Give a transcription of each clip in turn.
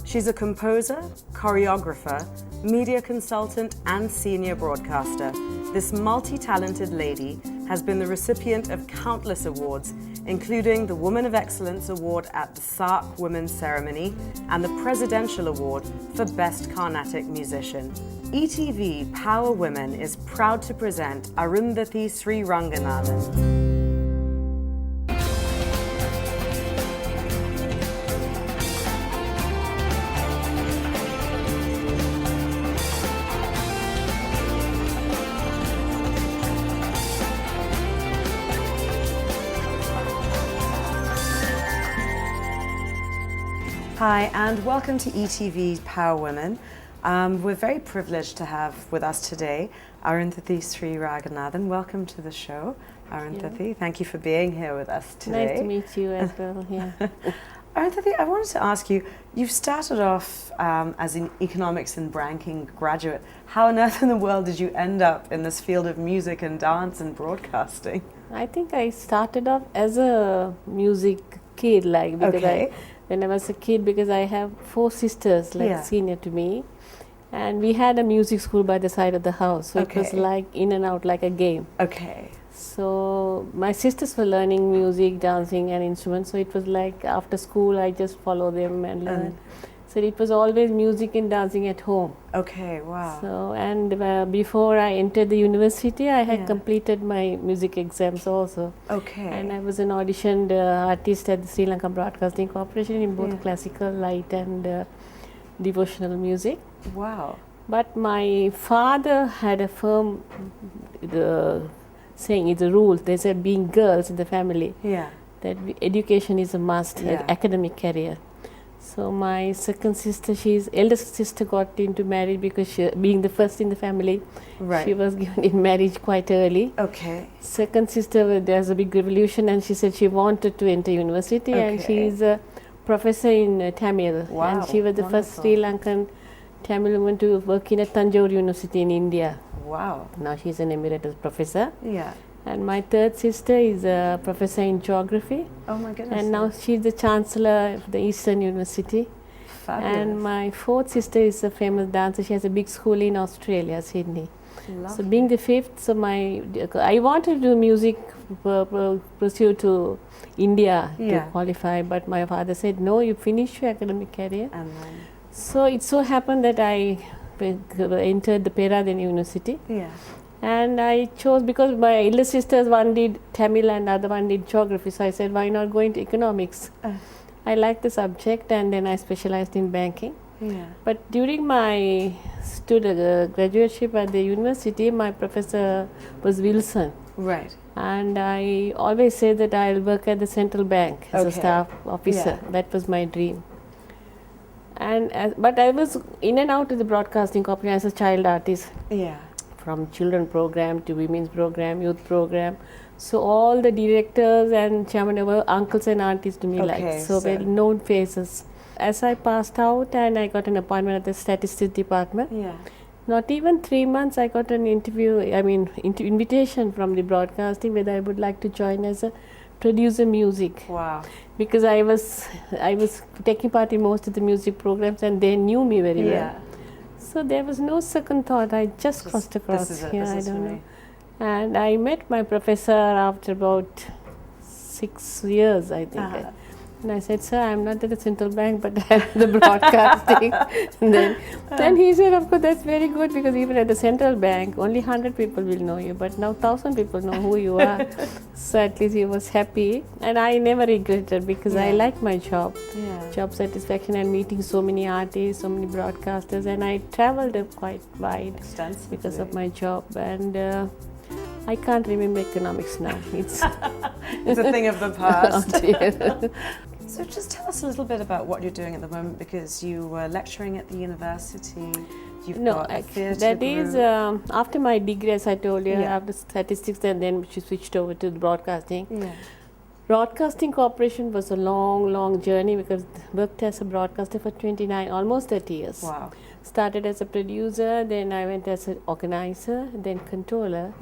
She's a composer, choreographer, media consultant, and senior broadcaster. This multi-talented lady has been the recipient of countless awards, including the Woman of Excellence Award at the SARC Women's Ceremony and the Presidential Award for Best Carnatic Musician. ETV Power Women is proud to present Arunthathy SriRanganathan. Hi, and welcome to ETV's Power Women. We're very privileged to have with us today Arunthathy SriRanganathan. Welcome to the show, Arunthathy. Thank you for being here with us today. Nice to meet you as well. Yeah. Arunthathy, I wanted to ask you, you've started off as an economics and banking graduate. How on earth in the world did you end up in this field of music and dance and broadcasting? I think I started off as a music kid, when I was a kid, because I have 4 sisters, senior to me, and we had a music school by the side of the house, so it was like in and out like a game. So my sisters were learning music, dancing and instruments, so it was like after school I just follow them and learn. So it was always music and dancing at home. Wow. So, and before I entered the university, I had completed my music exams also. And I was an auditioned artist at the Sri Lankan Broadcasting Corporation in both classical, light and devotional music. Wow. But my father had a firm saying, it's a rule, they said being girls in the family, that education is a must, academic career. So my second sister, eldest sister got into marriage because she, being the first in the family, she was given in marriage quite early. Second sister, there's a big revolution and she said she wanted to enter university and she's a professor in Tamil. And she was the first Sri Lankan Tamil woman to work in a Tanjore University in India. Now she's an emeritus professor. And my third sister is a professor in geography. Oh my goodness. And now she's the chancellor of the Eastern University. Fabulous. And my fourth sister is a famous dancer. She has a big school in Australia, Sydney. Lovely. So being the fifth, so I wanted to do music, pursue to India to qualify, but my father said, no, you finish your academic career. So it so happened that I entered the Peradeniya University. And I chose, because my elder sisters, one did Tamil and the other one did geography, so I said, why not go into economics? I liked the subject and then I specialized in banking. But during my graduateship at the university, my professor was Wilson. And I always say that I'll work at the central bank as a staff officer. That was my dream. And but I was in and out of the broadcasting corporation as a child artist. From children program to women's program, youth program. So all the directors and chairman were uncles and aunties to me, so well-known faces. As I passed out and I got an appointment at the statistics department, not even 3 months I got an invitation from the broadcasting whether I would like to join as a producer music. Because I was taking part in most of the music programs and they knew me very well. So there was no second thought. I just crossed across. I don't know. And I met my professor after about 6 years, I think. And I said, sir, I'm not at the central bank, but I'm the broadcasting. And then he said, of course, that's very good, because even at the central bank, only 100 people will know you, but now 1,000 people know who you are. So at least he was happy. And I never regretted, because I like my job. Job satisfaction and meeting so many artists, so many broadcasters. And I traveled quite wide because of my job. And I can't remember economics now. It's a thing of the past. So just tell us a little bit about what you're doing at the moment, because you were lecturing at the university. You've got a theatre that is after my degree, as I told you, after statistics, and then she switched over to the broadcasting. Broadcasting Corporation was a long journey, because I worked as a broadcaster for almost 30 years. Started as a producer, then I went as an organizer, then controller.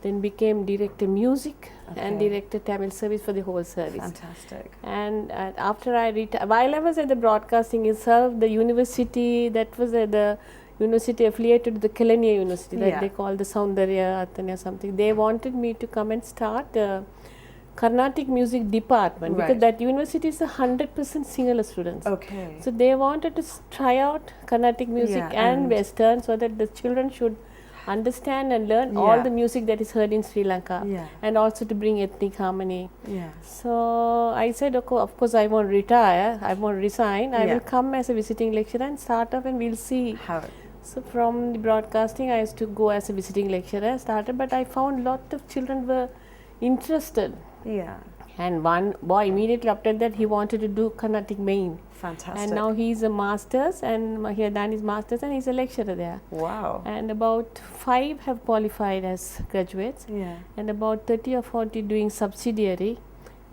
then became director music and director Tamil service for the whole service. Fantastic. And after I retired, while I was at the broadcasting itself, the university that was at the university affiliated to the Kelaniya University that they call the Soundarya Atanya something. They wanted me to come and start Carnatic music department because that university is 100% Sinhala students. Okay. So they wanted to try out Carnatic music and Western so that the children should understand and learn all the music that is heard in Sri Lanka and also to bring ethnic harmony. So I said, okay, of course I won't retire, I won't resign, I will come as a visiting lecturer and start up and we'll see. How? So from the broadcasting I used to go as a visiting lecturer, started, but I found lot of children were interested. And one boy immediately after that he wanted to do Carnatic main. Fantastic. And now he is a master's and he had done his master's and he's a lecturer there. Wow. And about 5 have qualified as graduates. And about 30 or 40 doing subsidiary.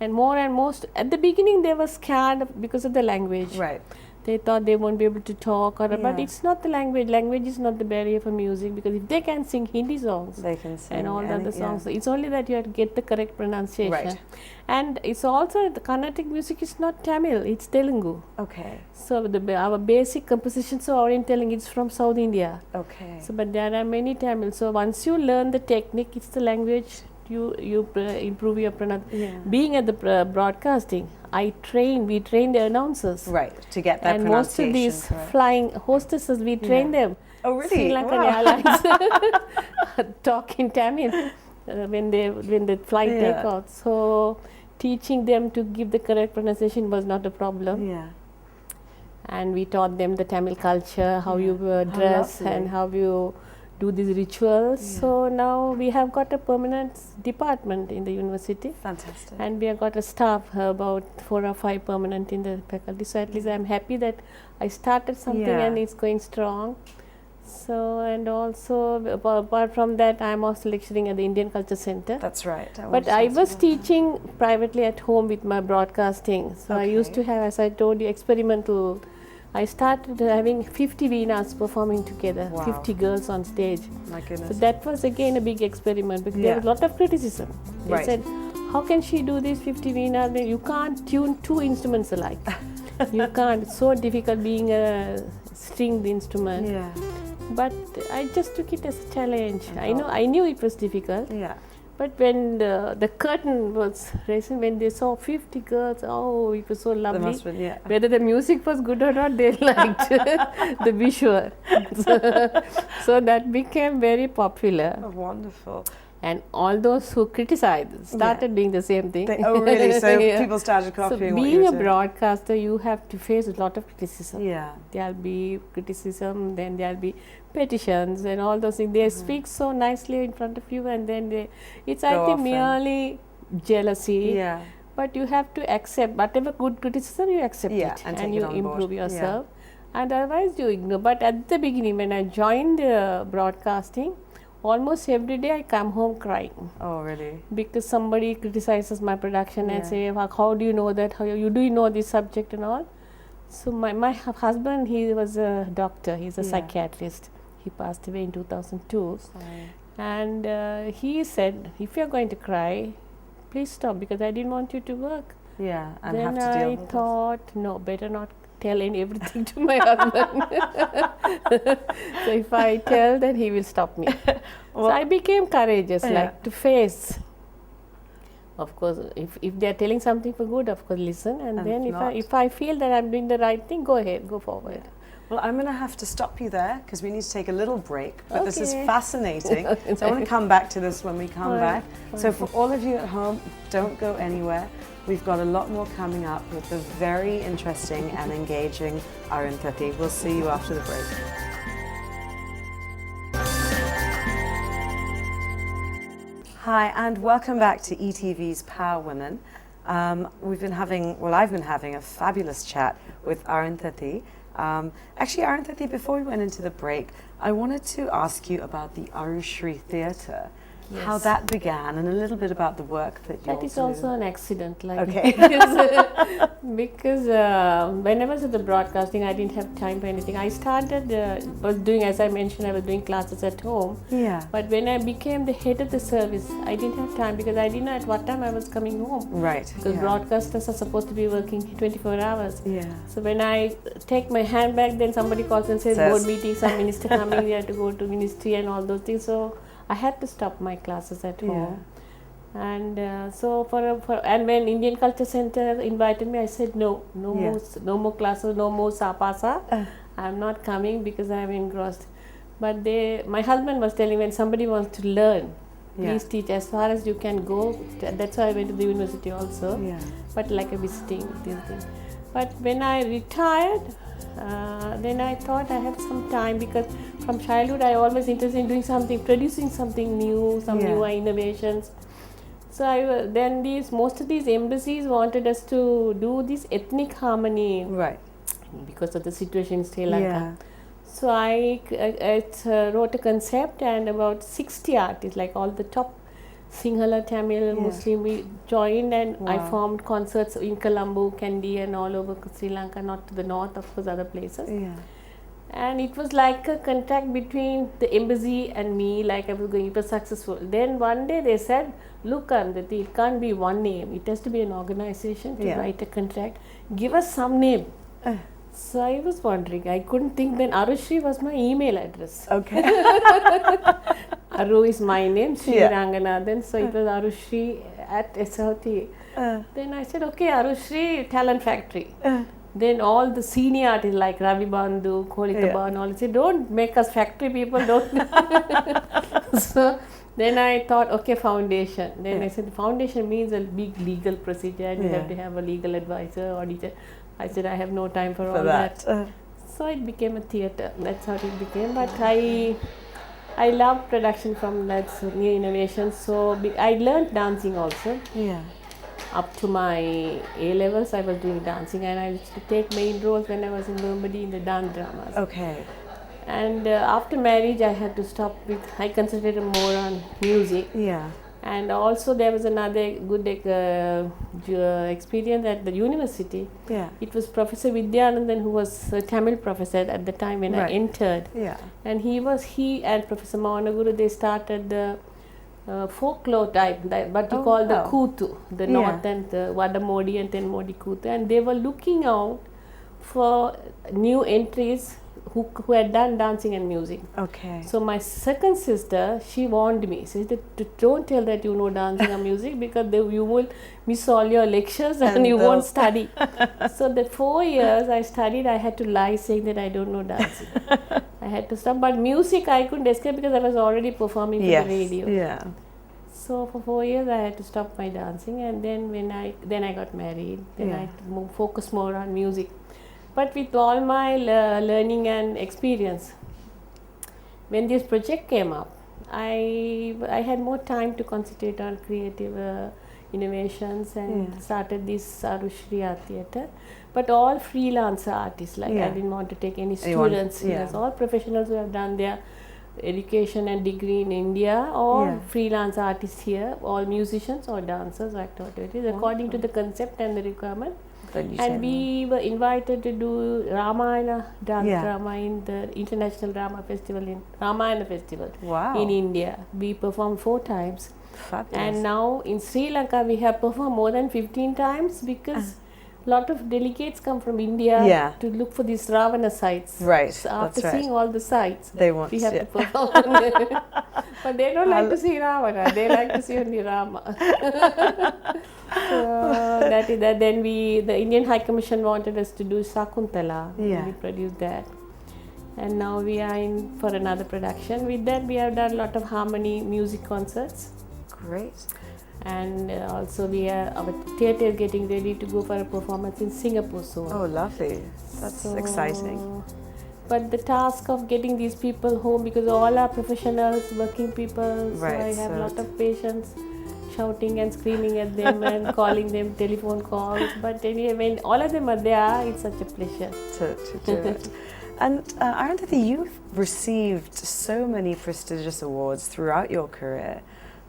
And most at the beginning they were scared because of the language. Right. They thought they won't be able to talk, but it's not the language. Language is not the barrier for music because if they can sing Hindi songs they can sing and all the other songs, it's only that you have to get the correct pronunciation. Right. And it's also the Carnatic music is not Tamil, it's Telugu. Okay. So our basic compositions are oriental, it's from South India. Okay. So but there are many Tamil. So once you learn the technique, it's the language. You improve your pronunciation. Being at the broadcasting, we train the announcers. Right, to get that and pronunciation. And most of these flying hostesses, we train them. Oh, really? Sri Lankan Airlines talk in Tamil when the flight take off. So teaching them to give the correct pronunciation was not a problem. And we taught them the Tamil culture, how you dress and how you do these rituals. So now we have got a permanent department in the university. Fantastic. And we have got a staff, about 4 or 5 permanent in the faculty. So at least I'm happy that I started something and it's going strong. So and also apart from that, I'm also lecturing at the Indian Culture Center. That's right. But I was teaching privately at home with my broadcasting. So I used to have, as I told you, experimental. I started having 50 Veenas performing together, 50 girls on stage. My goodness. So that was again a big experiment because there was a lot of criticism. They said, how can she do these 50 Veenas? You can't tune 2 instruments alike. You can't. It's so difficult being a stringed instrument. But I just took it as a challenge. I knew it was difficult. But when the curtain was raising, when they saw 50 girls, oh, it was so lovely. Whether the music was good or not, they liked the visual. So that became very popular. Oh, wonderful. And all those who criticized started doing the same thing. Oh, really? So people started copying what you were doing. Being a broadcaster, you have to face a lot of criticism. There'll be criticism, then there'll be petitions and all those things. They speak so nicely in front of you, and then it's I think merely jealousy. But you have to accept whatever good criticism, you accept it and you improve yourself. And otherwise you ignore. But at the beginning, when I joined broadcasting, almost every day I come home crying. Oh, really? Because somebody criticizes my production and say, how do you know that? How do you know this subject and all? So my husband, he was a doctor. He's a psychiatrist. He passed away in 2002. And he said, if you're going to cry, please stop, because I didn't want you to work. And then have to deal I with thought, no, better not tell everything to my husband. So if I tell, then he will stop me. So I became courageous, like to face. Of course, if they are telling something for good, of course listen, and then if I feel that I'm doing the right thing, go ahead, go forward. Well, I'm going to have to stop you there because we need to take a little break, but this is fascinating. So I want to come back to this when we come back. So for all of you at home, don't go anywhere. We've got a lot more coming up with the very interesting and engaging Arunthathy. We'll see you after the break. Hi, and welcome back to ETV's Power Women. I've been having a fabulous chat with Arunthathy. Actually, Arunthathy, before we went into the break, I wanted to ask you about the Arushri Theatre. how that began, and a little bit about the work that you That is also an accident. Like okay. because when I was at the broadcasting, I didn't have time for anything. I started, was doing, as I mentioned, I was doing classes at home. Yeah. But when I became the head of the service, I didn't have time because I didn't know at what time I was coming home. Right. Because broadcasters are supposed to be working 24 hours. Yeah. So when I take my handbag, then somebody calls and says, board meeting, some minister coming, we have to go to ministry and all those things. So I had to stop my classes at home. And so and when Indian Culture Center invited me, I said no more classes, no more sapasa. I'm not coming because I'm engrossed. But my husband was telling, when somebody wants to learn, please teach as far as you can go. That's why I went to the university also. Yeah. But like a visiting thing. But when I retired, then I thought I have some time, because from childhood I always interested in doing something, producing something new, some new innovations. So then most of these embassies wanted us to do this ethnic harmony, right? Because of the situation in Sri Lanka. So I wrote a concept, and about 60 artists, like all the top Sinhala, Tamil, Muslim, we joined, and I formed concerts in Colombo, Kandy, and all over Sri Lanka, not to the north, of course, other places. Yeah. And it was like a contract between the embassy and me, like I was going, it was successful. Then one day they said, look, Arunthathy, it can't be one name, it has to be an organization to write a contract, give us some name. So I was wondering, I couldn't think, then Arushri was my email address. Okay. Aru is my name, SriRanganathan, so it was Arushri at SLT. Then I said, okay, Arushri Talent Factory. Then all the senior artists like Ravi Bandhu, Kolitaba and all said, don't make us factory people, don't. So then I thought, okay, foundation. Then I said, foundation means a big legal procedure, and you have to have a legal advisor, auditor. I said, I have no time for all that. So it became a theatre. That's how it became. But I love production from that new innovation. So I learned dancing also. Yeah. Up to my A levels, I was doing dancing, and I used to take main roles when I was in Mumbai in the dance dramas. Okay. And after marriage, I had to stop I concentrated more on music. Yeah. And also there was another good experience at the university. Yeah. It was Professor Vidyanandan, who was a Tamil professor at the time when I entered. Yeah. And he and Professor Mavanaguru, they started the folklore type, what you call the Kuthu, the North and the Vadamodi and Tenmodi Kuthu. And they were looking out for new entries who had done dancing and music. Okay. So my second sister, she warned me. She said, don't tell that you know dancing or music, because you will miss all your lectures and you won't study. So the 4 years I studied, I had to lie saying that I don't know dancing. I had to stop. But music I couldn't escape because I was already performing for the radio. Yeah. So for 4 years I had to stop my dancing, and then I got married. Then I had to focus more on music. But with all my learning and experience, when this project came up, I had more time to concentrate on creative innovations, and started this Arushri Art Theatre. But all freelance artists, I didn't want to take any students. Yes, all professionals who have done their education and degree in India, or freelance artists here, all musicians or dancers or activities, according to the concept and the requirement. And we were invited to do Ramayana dance drama in the International Drama Festival, in Ramayana Festival in India. We performed 4 times. Fabulous. And now in Sri Lanka we have performed more than 15 times, because a lot of delegates come from India to look for these Ravana sites. Right. So after seeing all the sites, we have to perform. But they don't like to see Ravana, they like to see only Rama. So that is that. Then the Indian High Commission wanted us to do Sakuntala. We produced that. And now we are in for another production. With that, we have done a lot of harmony music concerts. Great. And also our theatre is getting ready to go for a performance in Singapore soon. Oh, lovely. That's exciting. But the task of getting these people home, because all are professionals, working people, so I have a lot of patience shouting and screaming at them and calling them telephone calls. But anyway, when all of them are there, it's such a pleasure to do it. And Arunthathy, you've received so many prestigious awards throughout your career.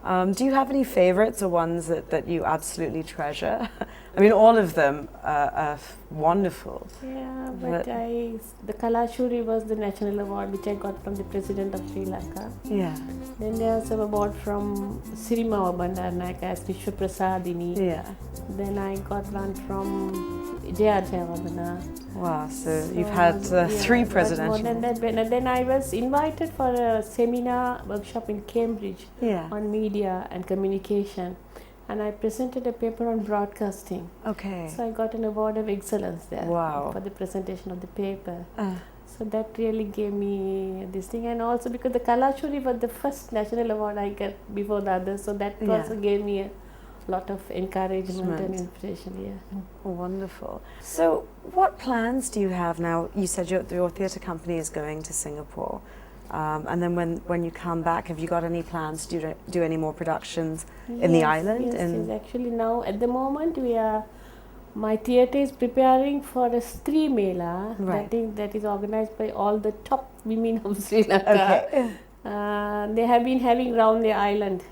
Do you have any favorites or ones that you absolutely treasure? I mean, all of them are wonderful. Yeah, but the Kalashuri was the national award which I got from the President of Sri Lanka. Yeah. Then there was an award from Sirimawa Bandaranaike as Vishwa Prasadini. Yeah. Then I got one from Jayajayawardena. Wow, so you've had three presidential. And then I was invited for a seminar workshop in Cambridge on media and communication. And I presented a paper on broadcasting. Okay. So I got an award of excellence there. Wow. For the presentation of the paper. So that really gave me this thing. And also because the Kalashuri was the first national award I got before the others. So that also gave me a lot of encouragement and inspiration. Yeah. Wonderful. So what plans do you have now? You said your theatre company is going to Singapore. And then when you come back, have you got any plans to do any more productions in the island? Yes, actually now at the moment my theatre is preparing for a Stree Mela that is organized by all the top women of Sri Lanka. Okay. They have been having around the island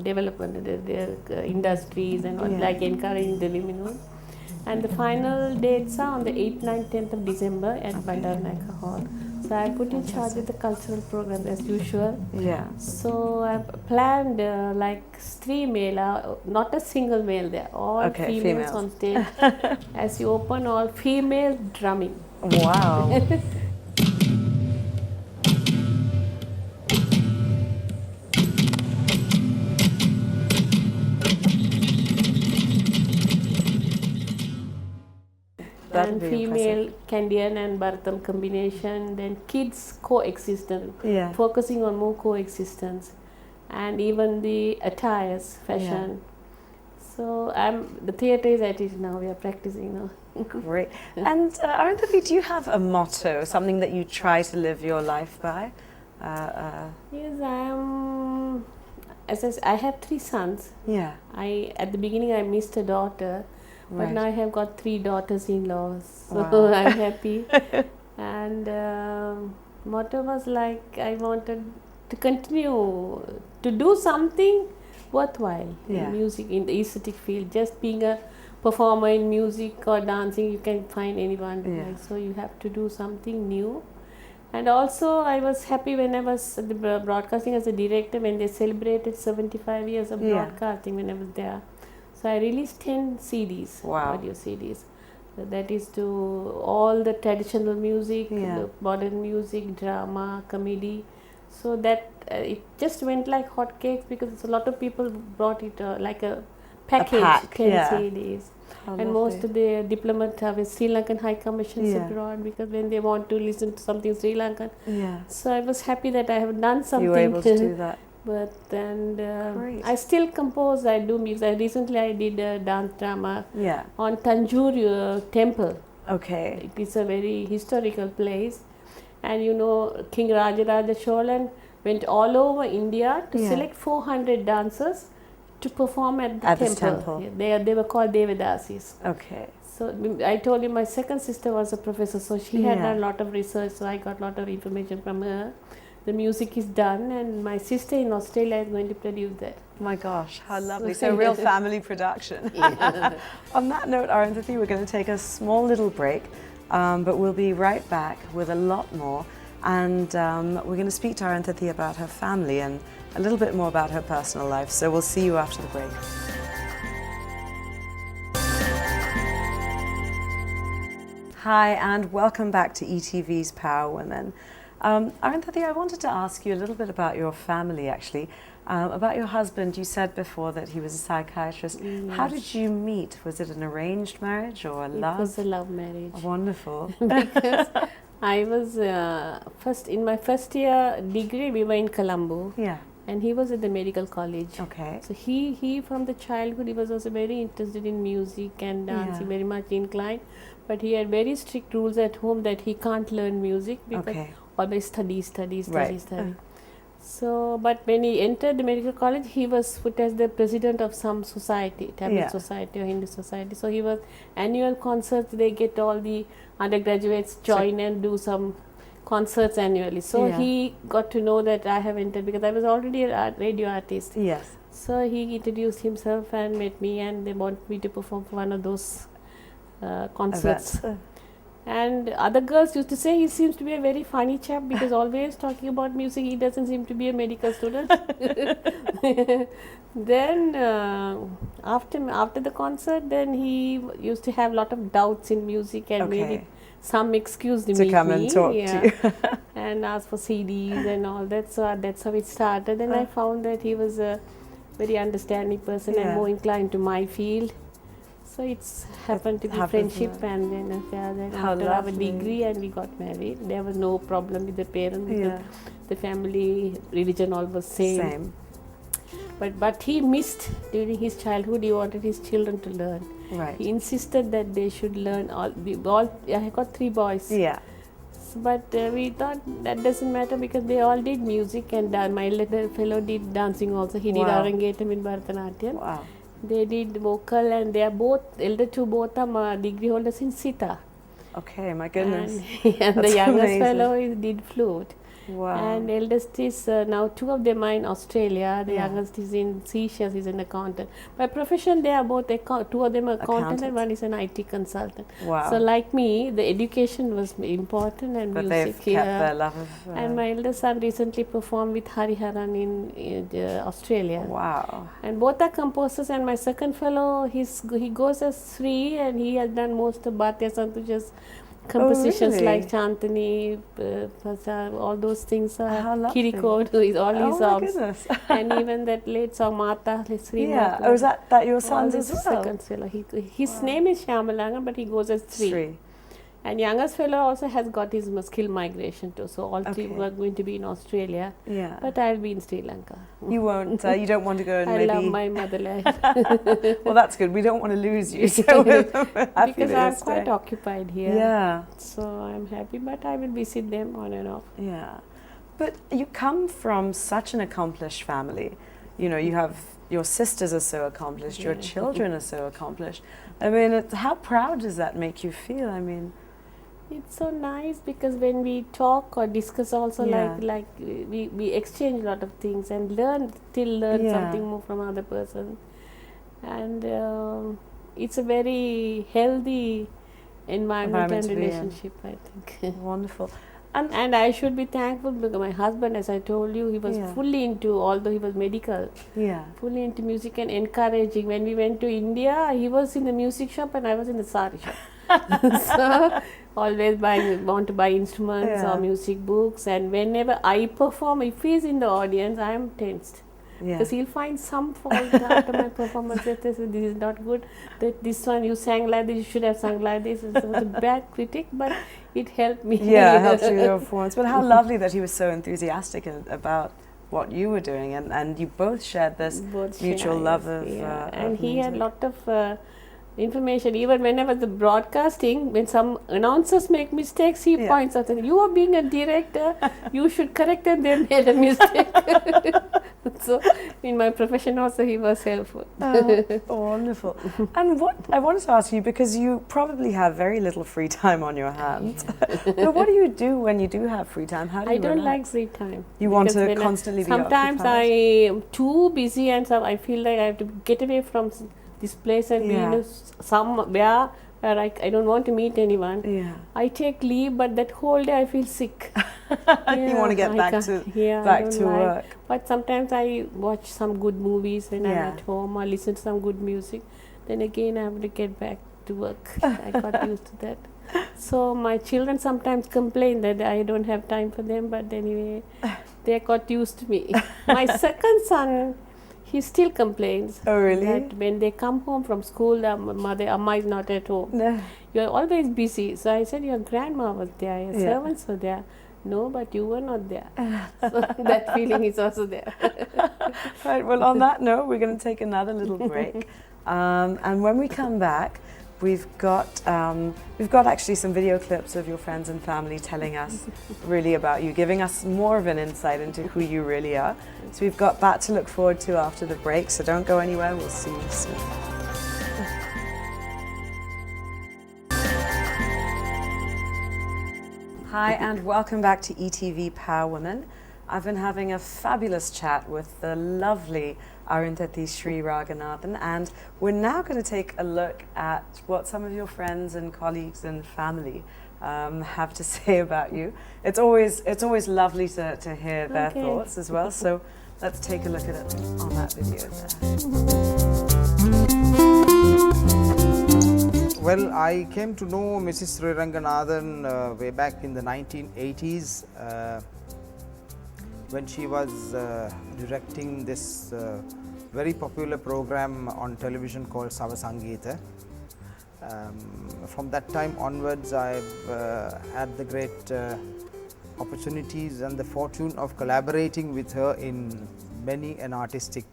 development, their industries and like encouraging the women. And the final dates are on the 8th, 9th, 10th of December at Bandaranaike Hall. So I put in charge of the cultural program as usual. Yeah. So I planned like Stree Mela, not a single male there, all females on stage. As you open, all female drumming. Wow. And female Kandyan and Bharatam combination, then kids coexistence, focusing on more coexistence, and even the attires, fashion. So the theatre is at it now, we are practicing now. Great. And Arunthathy, do you have a motto, something that you try to live your life by? Yes, I have 3 sons. Yeah. At the beginning I missed a daughter. But now I have got 3 daughters-in-law, so I'm happy. And motto was like I wanted to continue to do something worthwhile in music, in the aesthetic field. Just being a performer in music or dancing, you can find anyone. Like, so you have to do something new. And also I was happy when I was at the broadcasting as a director when they celebrated 75 years of broadcasting when I was there. So I released 10 CDs, audio CDs. So that is to all the traditional music, the modern music, drama, comedy. So that it just went like hotcakes because a lot of people brought it like a package, 10 CDs. And most of the diplomats have Sri Lankan High Commissions abroad because when they want to listen to something Sri Lankan. So I was happy that I have done something. You were able to do that. But I still compose, I do music. Recently I did a dance drama on Tanjore temple. Okay. It is a very historical place. And you know, King Rajaraja Cholan went all over India to select 400 dancers to perform at the temple. They were called Devadasis. Okay. So I told you my second sister was a professor, so she had done a lot of research, so I got a lot of information from her. The music is done and my sister in Australia is going to produce that. My gosh, how lovely. So a real family production. On that note, Arunthathy, we're going to take a small little break, but we'll be right back with a lot more. And we're going to speak to Arunthathy about her family and a little bit more about her personal life. So we'll see you after the break. Hi, and welcome back to ETV's Power Women. Arunthathy, I wanted to ask you a little bit about your family, actually. About your husband, you said before that he was a psychiatrist. Yes. How did you meet? Was it an arranged marriage or a love? It was a love marriage. Wonderful. Because I was in my first year degree, we were in Colombo. Yeah. And he was at the medical college. Okay. So he from the childhood, he was also very interested in music and dancing, very much inclined. But he had very strict rules at home that he can't learn music because always study. So, but when he entered the medical college, he was put as the president of some society, Tamil society or Hindu society. So he was annual concerts, they get all the undergraduates join and do some concerts annually. So he got to know that I have entered because I was already a radio artist. Yes. So he introduced himself and met me, and they wanted me to perform for one of those concerts. And other girls used to say he seems to be a very funny chap because always talking about music. He doesn't seem to be a medical student. Then after the concert, then he used to have a lot of doubts in music and made some excuse to meet come me. And talk to you. And ask for CDs and all that. So that's how it started. Then I found that he was a very understanding person and more inclined to my field. So it's happened to be friendship, and then after our degree, and we got married. There was no problem with the parents because the family religion all was same. But he missed during his childhood. He wanted his children to learn. Right. He insisted that they should learn all. I got 3 boys. Yeah. But we thought that doesn't matter because they all did music, and my little fellow did dancing also. He did Arunthathy in Bharatanatyam. Wow. They did vocal, and they are both, elder 2 both are degree holders in Sita. Okay, my goodness. And the youngest fellow did flute. Wow. And eldest is now 2 of them are in Australia. The youngest is in Seychelles, he's an accountant. By profession, they are both 2 of them are accountants and 1 is an IT consultant. Wow. So like me, the education was important and but music. They've kept their love of... And my eldest son recently performed with Hariharan in Australia. Wow. And both are composers, and my second fellow, he goes as Sri, and he has done most of Bhatya Santuja's compositions like Chantani, all those things. Kiriko, is all his songs. And even that late song Mata, Sri Mata. Oh, is that your son's as well? Second fellow. His name is Shyamalanga, but he goes as Sri. And youngest fellow also has got his skill migration too. So all 3 were going to be in Australia. Yeah. But I'll be in Sri Lanka. You won't. You don't want to go and I love my motherland. Well, that's good. We don't want to lose you. So because I'm quite occupied here. Yeah. So I'm happy, but I will visit them on and off. Yeah. But you come from such an accomplished family. You know, you have your sisters are so accomplished. Your children are so accomplished. I mean, how proud does that make you feel? I mean. It's so nice because when we talk or discuss also like we exchange a lot of things and learn something more from other person, and it's a very healthy environment and relationship, I think. Wonderful. And I should be thankful because my husband, as I told you, he was fully into, although he was medical, fully into music and encouraging. When we went to India, he was in the music shop and I was in the sari shop. So always want to buy instruments or music books, and whenever I perform, if he's in the audience, I am tensed. Because he'll find some fault after my performance. This is not good. That this one you sang like this, you should have sung like this. It was a bad critic, but it helped me. Yeah, it helped you with your performance. But how lovely that he was so enthusiastic about what you were doing, and you both shared this mutual love of. And he had a lot of information. Even whenever the broadcasting, when some announcers make mistakes, he points out that you are being a director, you should correct them, they made a mistake. So in my profession also he was helpful. Wonderful. And what I wanted to ask you, because you probably have very little free time on your hands, but what do you do when you do have free time? How do you I don't relax? like free time. You want to constantly be sometimes occupied? I am too busy, and so I feel like I have to get away from this place and be in somewhere where I don't want to meet anyone. I take leave, but that whole day I feel sick. You want to get back to work. But sometimes I watch some good movies when I'm at home, or listen to some good music. Then again I have to get back to work. I got used to that. So my children sometimes complain that I don't have time for them, but anyway, they got used to me. My second son, he still complains. Oh, really? That when they come home from school, Amma is not at home. No. You're always busy. So I said, your grandma was there, your servants were there. No, but you were not there. So that feeling is also there. Right, well, on that note, we're going to take another little break. And when we come back, we've got actually some video clips of your friends and family telling us really about you, giving us more of an insight into who you really are. So we've got that to look forward to after the break, so don't go anywhere, we'll see you soon. Hi and welcome back to ETV Power Women. I've been having a fabulous chat with the lovely Arunthathy SriRanganathan, and we're now going to take a look at what some of your friends and colleagues and family have to say about you. It's always lovely to hear their thoughts as well. So let's take a look at it on that video there. Well, I came to know Mrs. SriRanganathan way back in the 1980s when she was directing this very popular program on television called Sava Sangeeta. From that time onwards, I've had the great opportunities and the fortune of collaborating with her in many artistic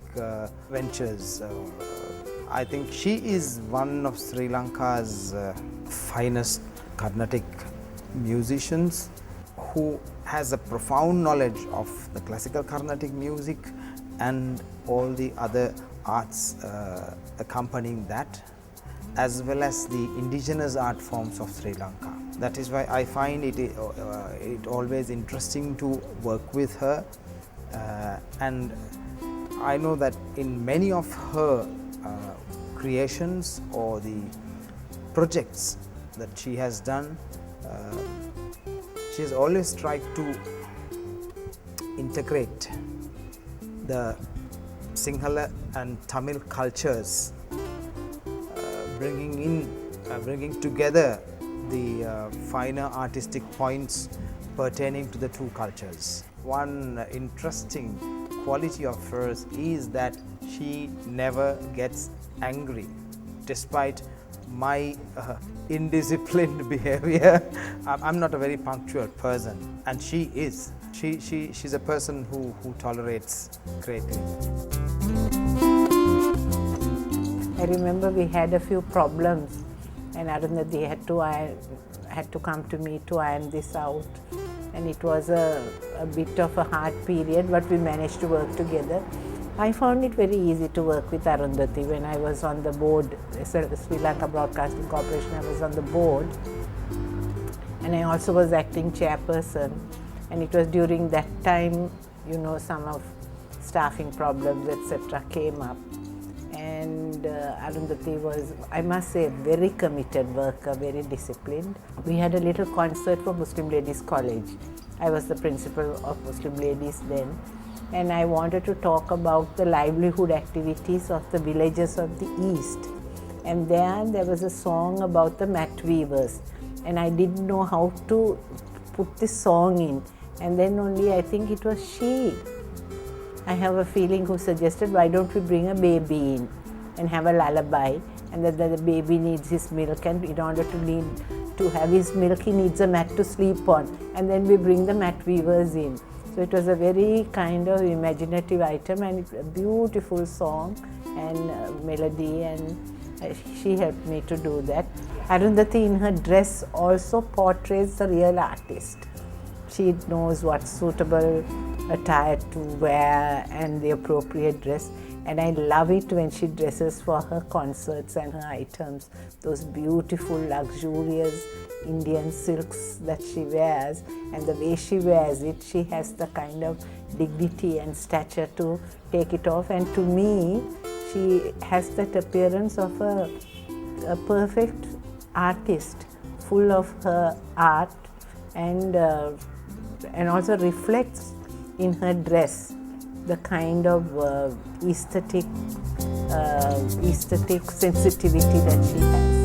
ventures. I think she is one of Sri Lanka's finest Carnatic musicians who has a profound knowledge of the classical Carnatic music and all the other arts accompanying that, as well as the indigenous art forms of Sri Lanka. That is why I find it always interesting to work with her, and I know that in many of her creations or the projects that she has done, she has always tried to integrate the Sinhala and Tamil cultures, bringing together the finer artistic points pertaining to the two cultures. One interesting quality of hers is that she never gets angry, despite my indisciplined behavior. I'm not a very punctual person, and she is. She's a person who tolerates greatly. I remember we had a few problems, and Arunthathy had to come to me to iron this out, and it was a bit of a hard period, but we managed to work together. I found it very easy to work with Arunthathy. When I was on the board, Sri Lanka Broadcasting Corporation, I was on the board, and I also was acting chairperson, and it was during that time, you know, some of staffing problems, etc. came up, and Arunthathy was, I must say, a very committed worker, very disciplined. We had a little concert for Muslim Ladies College. I was the principal of Muslim Ladies then, and I wanted to talk about the livelihood activities of the villages of the East. And there was a song about the mat weavers, and I didn't know how to put this song in. And then only, I think it was she, I have a feeling, who suggested, why don't we bring a baby in and have a lullaby, and that the baby needs his milk, and in order to have his milk, he needs a mat to sleep on, and then we bring the mat weavers in. So it was a very kind of imaginative item, and it's a beautiful song and melody, and she helped me to do that. Arunthathy in her dress also portrays the real artist. She knows what's suitable attire to wear and the appropriate dress, and I love it when she dresses for her concerts and her items. Those beautiful, luxurious Indian silks that she wears, and the way she wears it, she has the kind of dignity and stature to take it off, and to me, she has that appearance of a perfect artist, full of her art, and also reflects in her dress the kind of aesthetic sensitivity that she has.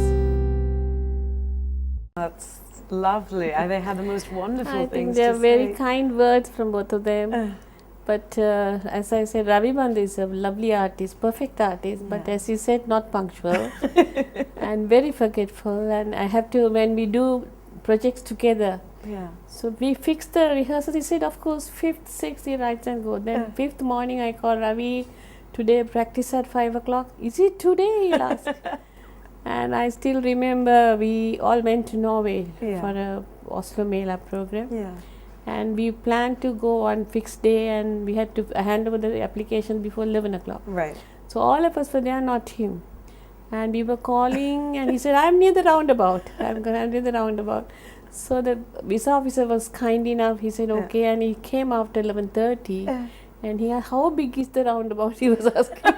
That's lovely. They had the most wonderful I things think they are to very say. kind words from both of them. But as I said, Ravi Bandhu is a lovely artist, perfect artist, but as you said, not punctual and very forgetful. And I have to, when we do projects together, so we fixed the rehearsal. He said, of course, 5th, 6th, he writes and go. Then 5th morning, I call Ravi, today practice at 5 o'clock. Is it today? He asked. And I still remember we all went to Norway for a Oslo Mela program. And we planned to go on fixed day, and we had to hand over the application before 11 o'clock. Right. So all of us were there, not him. And we were calling, and he said, I'm near the roundabout. I'm near the roundabout. So the visa officer was kind enough. He said okay, and he came after 11:30, and he asked, how big is the roundabout? He was asking.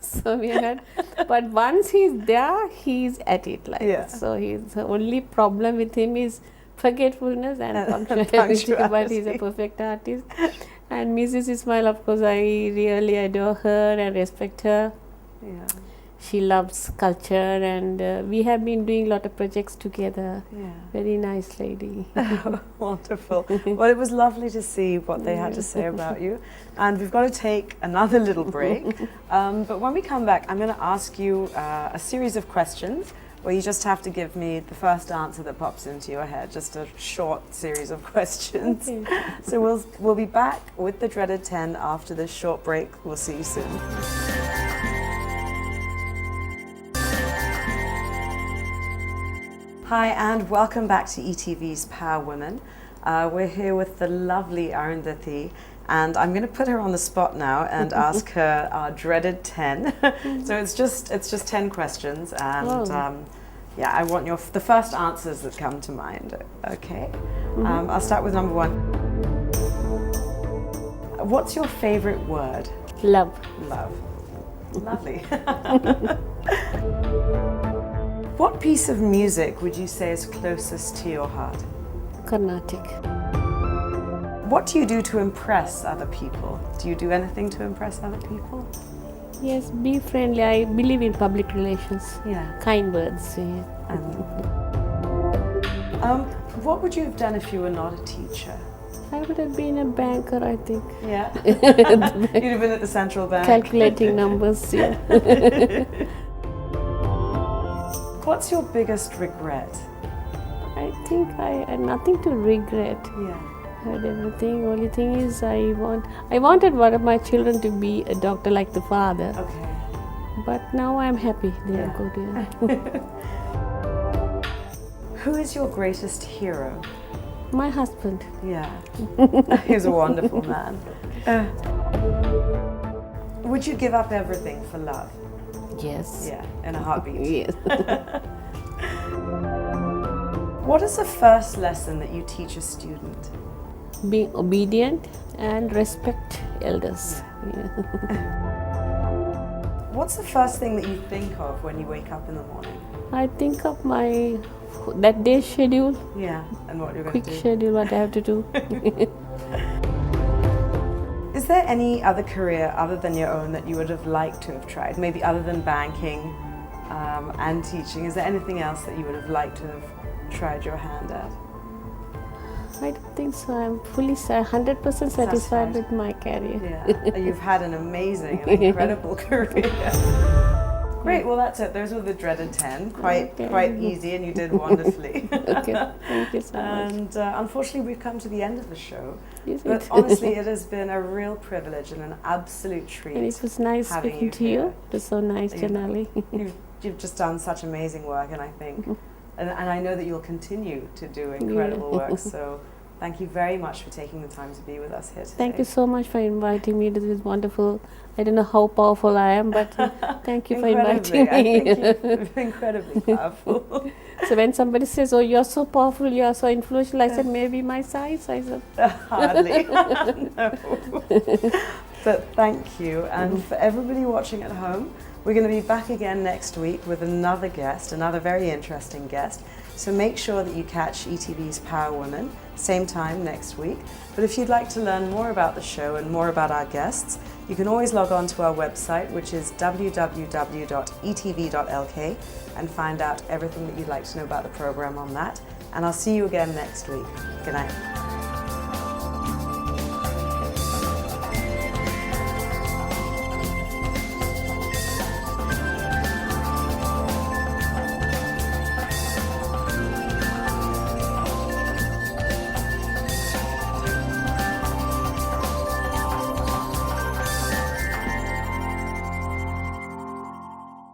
So we had, but once he's there, he's at it so the only problem with him is forgetfulness and punctuality, but he's a perfect artist. And Mrs. Ismail, of course, I really adore her and respect her. Yeah. She loves culture, and we have been doing a lot of projects together. Yeah. Very nice lady. Wonderful. Well, it was lovely to see what they had to say about you. And we've got to take another little break. But when we come back, I'm going to ask you a series of questions where you just have to give me the first answer that pops into your head, just a short series of questions. Okay. So we'll be back with the dreaded 10 after this short break. We'll see you soon. Hi and welcome back to ETV's Power Women. We're here with the lovely Arunthathy, and I'm going to put her on the spot now and ask her our dreaded 10. So it's just 10 questions, and I want the first answers that come to mind. Okay, I'll start with number 1. What's your favorite word? Love. Love. Lovely. What piece of music would you say is closest to your heart? Carnatic. What do you do to impress other people? Do you do anything to impress other people? Yes, be friendly. I believe in public relations. Yeah. Kind words. Yeah. What would you have done if you were not a teacher? I would have been a banker, I think. Yeah. You'd have been at the central bank. Calculating numbers, yeah. What's your biggest regret? I think I had nothing to regret. Yeah. I had everything. Only thing is I wanted one of my children to be a doctor like the father. Okay. But now I'm happy they are good. Yeah. Who is your greatest hero? My husband. Yeah. He's a wonderful man. Would you give up everything for love? Yes. Yeah, in a heartbeat. Yes. What is the first lesson that you teach a student? Being obedient and respect elders. Yeah. What's the first thing that you think of when you wake up in the morning? I think of that day's schedule. Yeah, and what you're going Quick to do. schedule, what I have to do. Is there any other career other than your own that you would have liked to have tried? Maybe other than banking and teaching, is there anything else that you would have liked to have tried your hand at? I don't think so. I'm fully 100% satisfied with my career. Yeah, you've had an amazing and incredible career. Great, well that's it. Those were the dreaded 10. Quite easy, and you did wonderfully. Okay, thank you so much. And unfortunately we've come to the end of the show. Is But it? honestly it has been a real privilege and an absolute treat. And it was nice having speaking to here. you. It was so nice, You know, Janali. You've just done such amazing work, and I think, and I know that you'll continue to do incredible work, so thank you very much for taking the time to be with us here today. Thank you so much for inviting me. This is wonderful. I don't know how powerful I am, but thank you for inviting me. I think you're incredibly powerful. So when somebody says, oh, you're so powerful, you're so influential, I said, maybe my size. I said, Hardly. No. But thank you. And for everybody watching at home, we're going to be back again next week with another guest, another very interesting guest. So make sure that you catch ETV's Power Women, same time next week. But if you'd like to learn more about the show and more about our guests, you can always log on to our website, which is www.etv.lk, and find out everything that you'd like to know about the program on that. And I'll see you again next week. Good night.